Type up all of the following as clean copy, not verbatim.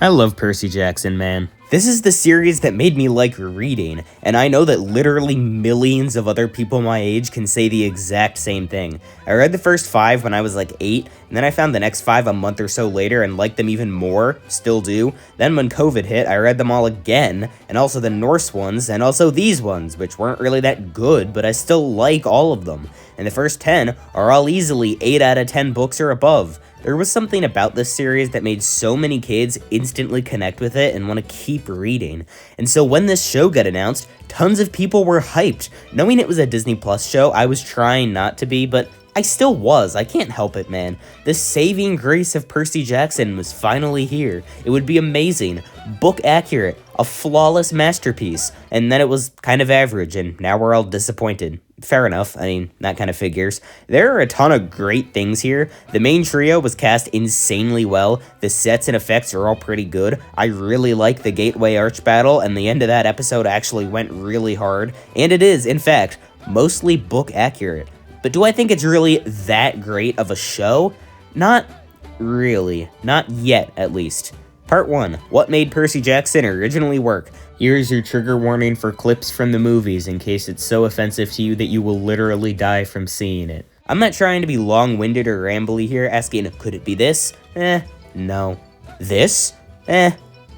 I love Percy Jackson, man. This is the series that made me like reading, and I know that literally millions of other people my age can say the exact same thing. I read the first 5 when I was like 8, and then I found the next 5 a month or so later and liked them even more, still do. Then when COVID hit, I read them all again, and also the Norse ones, and also these ones, which weren't really that good, but I still like all of them. And the first 10 are all easily 8 out of 10 books or above. There was something about this series that made so many kids instantly connect with it and want to keep reading. And so when this show got announced, tons of people were hyped. Knowing it was a Disney Plus show, I was trying not to be, but I still was. I can't help it, man. The saving grace of Percy Jackson was finally here. It would be amazing, book accurate, a flawless masterpiece, and then it was kind of average, and now we're all disappointed. Fair enough, I mean, that kind of figures. There are a ton of great things here. The main trio was cast insanely well. The sets and effects are all pretty good. I really like the Gateway Arch battle, and the end of that episode actually went really hard. And it is, in fact, mostly book accurate. But do I think it's really that great of a show? Not really. Not yet, at least. Part 1. What made Percy Jackson originally work? Here's your trigger warning for clips from the movies in case it's so offensive to you that you will literally die from seeing it. I'm not trying to be long-winded or rambly here, asking, could it be this? No. This?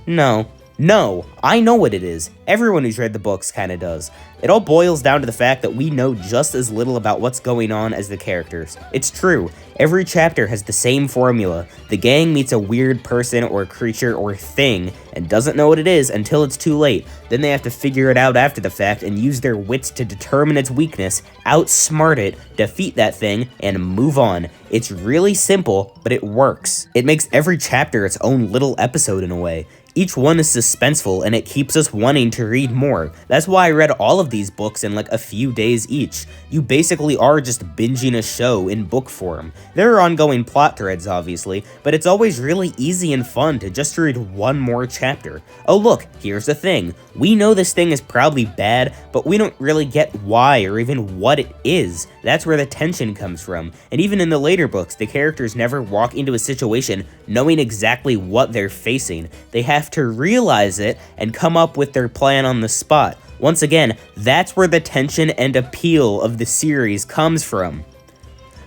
No. No, I know what it is. Everyone who's read the books kinda does. It all boils down to the fact that we know just as little about what's going on as the characters. It's true. Every chapter has the same formula. The gang meets a weird person or creature or thing and doesn't know what it is until it's too late. Then they have to figure it out after the fact and use their wits to determine its weakness, outsmart it, defeat that thing, and move on. It's really simple, but it works. It makes every chapter its own little episode in a way. Each one is suspenseful and it keeps us wanting to read more. That's why I read all of these books in like a few days each. You basically are just binging a show in book form. There are ongoing plot threads obviously, but it's always really easy and fun to just read one more chapter. Oh look, here's the thing. We know this thing is probably bad, but we don't really get why or even what it is. That's where the tension comes from. And even in the later books, the characters never walk into a situation knowing exactly what they're facing. They have to realize it and come up with their plan on the spot. Once again, that's where the tension and appeal of the series comes from.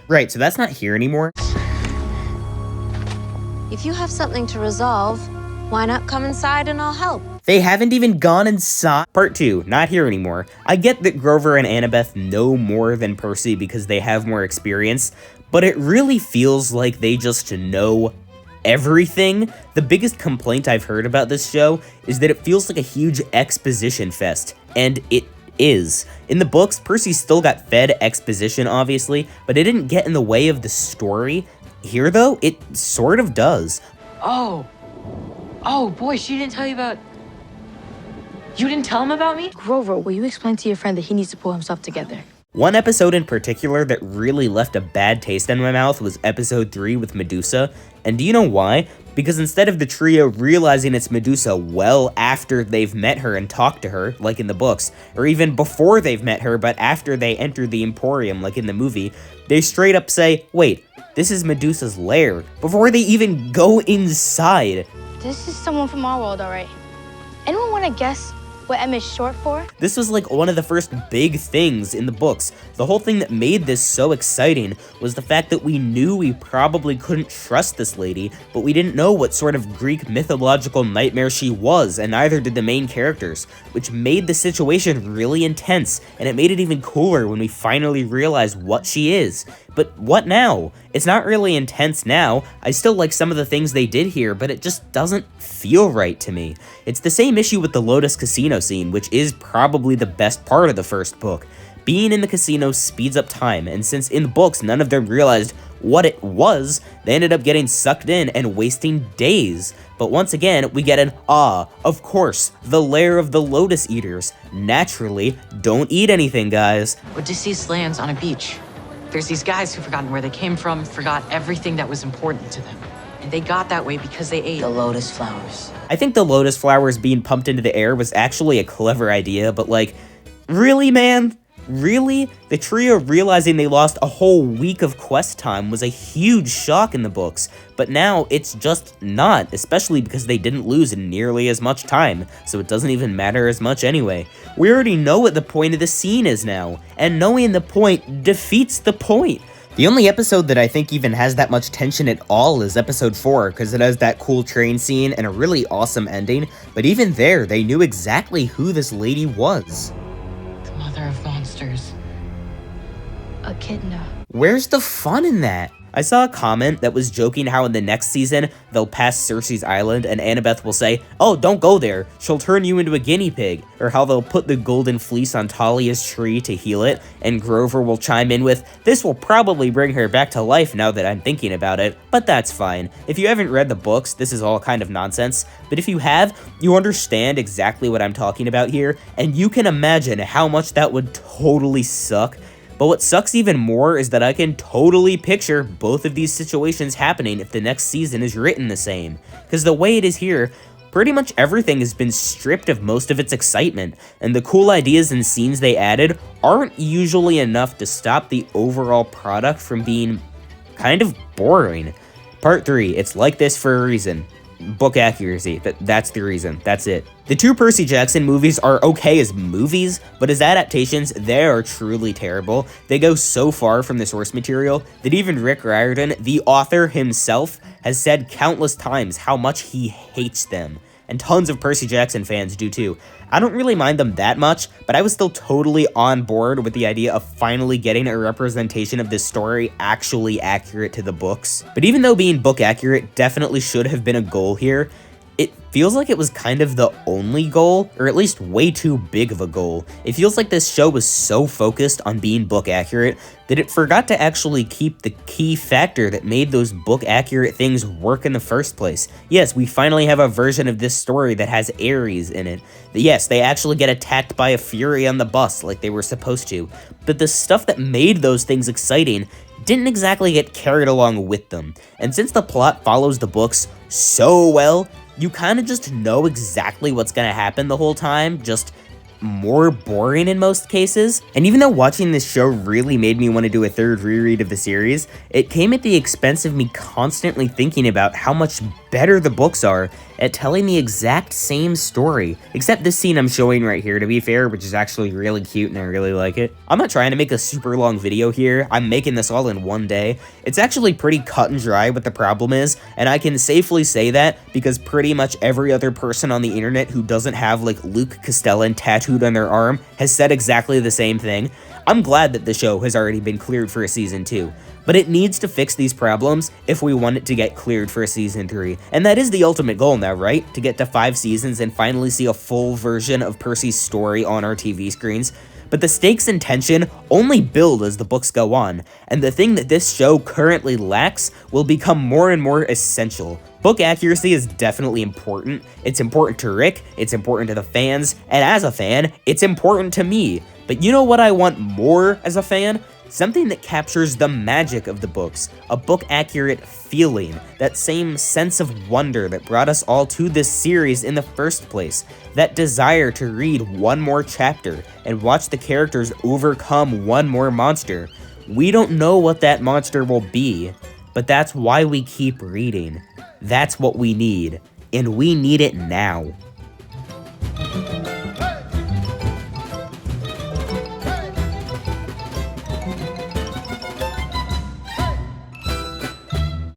Right, so that's not here anymore. If you have something to resolve, why not come inside and I'll help? They haven't even gone inside. Part 2, not here anymore. I get that Grover and Annabeth know more than Percy because they have more experience, but it really feels like they just know everything. The biggest complaint I've heard about this show is that it feels like a huge exposition fest, and it is. In the books, Percy still got fed exposition, obviously, but it didn't get in the way of the story. Here, though, it sort of does. Oh boy, she didn't tell you about... You didn't tell him about me? Grover, will you explain to your friend that he needs to pull himself together? One episode in particular that really left a bad taste in my mouth was episode 3 with Medusa, and do you know why? Because instead of the trio realizing it's Medusa well after they've met her and talked to her, like in the books, or even before they've met her but after they enter the Emporium, like in the movie, they straight up say, wait, this is Medusa's lair, before they even go inside. This is someone from our world, alright. Anyone want to guess what M is short for? This was like one of the first big things in the books. The whole thing that made this so exciting was the fact that we knew we probably couldn't trust this lady, but we didn't know what sort of Greek mythological nightmare she was, and neither did the main characters, which made the situation really intense, and it made it even cooler when we finally realized what she is. But what now? It's not really intense now. I still like some of the things they did here, but it just doesn't feel right to me. It's the same issue with the Lotus Casino scene, which is probably the best part of the first book. Being in the casino speeds up time, and since in the books none of them realized what it was, they ended up getting sucked in and wasting days. But once again, we get an, of course, the lair of the Lotus Eaters. Naturally, don't eat anything, guys. Odysseus lands on a beach. There's these guys who've forgotten where they came from, forgot everything that was important to them. And they got that way because they ate the lotus flowers. I think the lotus flowers being pumped into the air was actually a clever idea, but like, really, man? Really? The trio realizing they lost a whole week of quest time was a huge shock in the books, but now it's just not, especially because they didn't lose nearly as much time, so it doesn't even matter as much anyway. We already know what the point of the scene is now, and knowing the point defeats the point. The only episode that I think even has that much tension at all is episode 4, because it has that cool train scene and a really awesome ending, but even there, they knew exactly who this lady was. The mother of monsters. Echidna. Where's the fun in that? I saw a comment that was joking how in the next season, they'll pass Cersei's island and Annabeth will say, "Oh, don't go there, she'll turn you into a guinea pig," or how they'll put the golden fleece on Talia's tree to heal it, and Grover will chime in with, "This will probably bring her back to life now that I'm thinking about it, but that's fine. If you haven't read the books, this is all kind of nonsense, but if you have, you understand exactly what I'm talking about here, and you can imagine how much that would totally suck. But what sucks even more is that I can totally picture both of these situations happening if the next season is written the same. Because the way it is here, pretty much everything has been stripped of most of its excitement, and the cool ideas and scenes they added aren't usually enough to stop the overall product from being kind of boring. Part 3, it's like this for a reason. Book accuracy, that's the reason, that's it. The 2 Percy Jackson movies are okay as movies, but as adaptations, they are truly terrible. They go so far from the source material that even Rick Riordan, the author himself, has said countless times how much he hates them. And tons of Percy Jackson fans do too. I don't really mind them that much, but I was still totally on board with the idea of finally getting a representation of this story actually accurate to the books. But even though being book accurate definitely should have been a goal here, it feels like it was kind of the only goal, or at least way too big of a goal. It feels like this show was so focused on being book accurate that it forgot to actually keep the key factor that made those book accurate things work in the first place. Yes, we finally have a version of this story that has Ares in it. Yes, they actually get attacked by a Fury on the bus like they were supposed to, but the stuff that made those things exciting didn't exactly get carried along with them. And since the plot follows the books so well, you kind of just know exactly what's gonna happen the whole time, just more boring in most cases. And even though watching this show really made me want to do a third reread of the series, it came at the expense of me constantly thinking about how much better the books are at telling the exact same story, except this scene I'm showing right here, to be fair, which is actually really cute and I really like it. I'm not trying to make a super long video here, I'm making this all in one day. It's actually pretty cut and dry what the problem is, and I can safely say that because pretty much every other person on the internet who doesn't have like Luke Castellan tattooed on their arm has said exactly the same thing. I'm glad that the show has already been cleared for a season 2. But it needs to fix these problems if we want it to get cleared for a season 3. And that is the ultimate goal now, right? To get to 5 seasons and finally see a full version of Percy's story on our TV screens. But the stakes and tension only build as the books go on, and the thing that this show currently lacks will become more and more essential. Book accuracy is definitely important. It's important to Rick, it's important to the fans, and as a fan, it's important to me. But you know what I want more as a fan? Something that captures the magic of the books, a book-accurate feeling, that same sense of wonder that brought us all to this series in the first place, that desire to read one more chapter and watch the characters overcome one more monster. We don't know what that monster will be, but that's why we keep reading. That's what we need, and we need it now.